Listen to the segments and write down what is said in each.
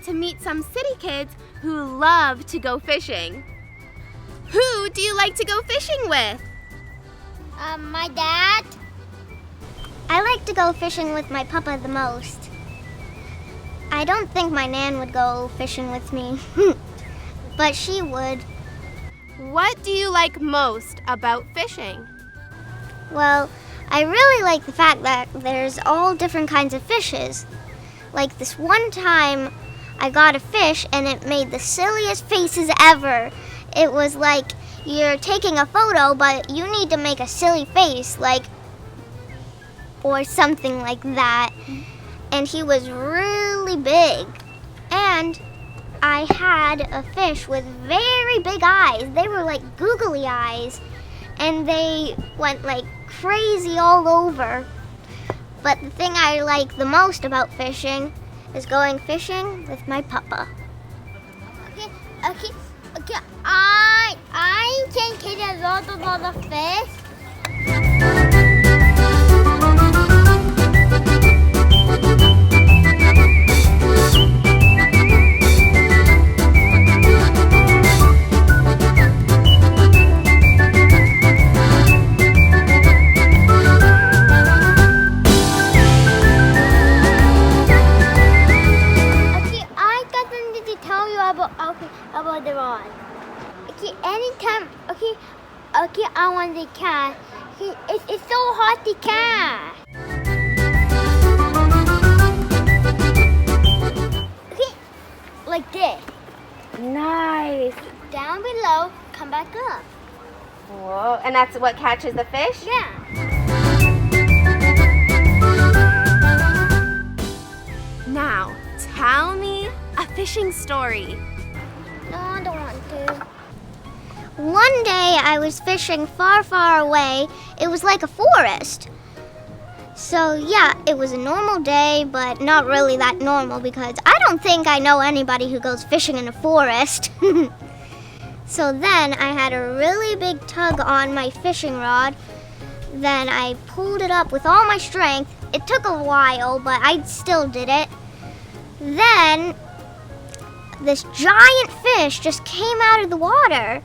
to meet some city kids who love to go fishing. Who do you like to go fishing with? My dad. I like to go fishing with my papa the most. I don't think my nan would go fishing with me, but she would. What do you like most about fishing? Well, I really like the fact that there's all different kinds of fishes. Like this one time, I got a fish and it made the silliest faces ever. It was like you're taking a photo, but you need to make a silly face, like, or something like that. And he was really big. And I had a fish with very big eyes. They were like googly eyes, and they went like crazy all over. But the thing I like the most about fishing is going fishing with my papa. Okay. I can catch a lot of fish. About the rod. Okay, anytime. Okay, I want the cat. It's so hot to catch. Okay, like this. Nice. Down below, come back up. Whoa, and that's what catches the fish? Yeah. Now, tell me a fishing story. No, I don't want to. One day I was fishing far, far away. It was like a forest. So yeah, it was a normal day, but not really that normal because I don't think I know anybody who goes fishing in a forest. So then I had a really big tug on my fishing rod. Then I pulled it up with all my strength. It took a while, but I still did it. Then this giant fish just came out of the water.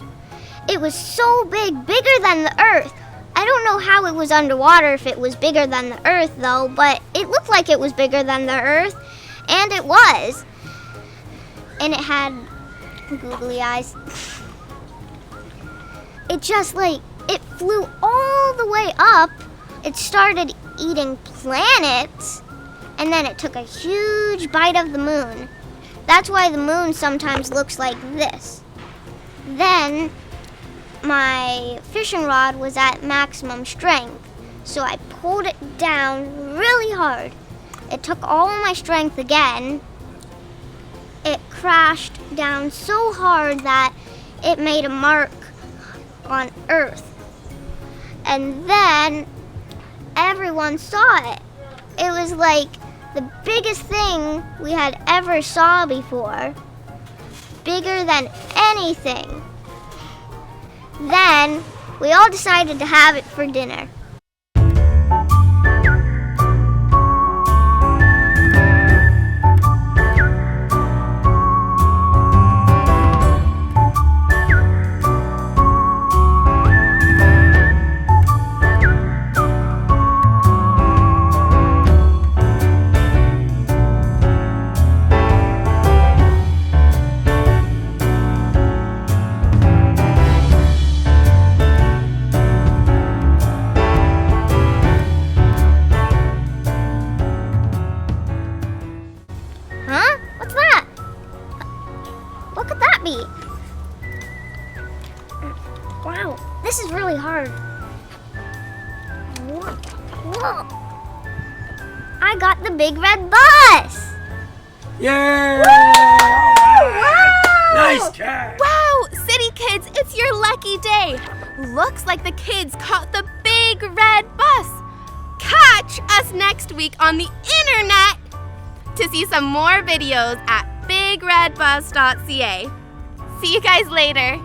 It was so big, bigger than the earth. I don't know how it was underwater if it was bigger than the earth though, but it looked like it was bigger than the earth, and it was. And it had googly eyes. It just it flew all the way up. It started eating planets, and then it took a huge bite of the moon. That's why the moon sometimes looks like this. Then my fishing rod was at maximum strength, so I pulled it down really hard. It took all my strength again. It crashed down so hard that it made a mark on Earth. And then everyone saw it. It was like the biggest thing we had ever saw before. Bigger than anything. Then we all decided to have it for dinner. Wow, this is really hard. Whoa. I got the big red bus! Yay! Wow! Nice catch! Wow, City Kids, it's your lucky day. Looks like the kids caught the big red bus. Catch us next week on the internet to see some more videos at bigredbus.ca. See you guys later.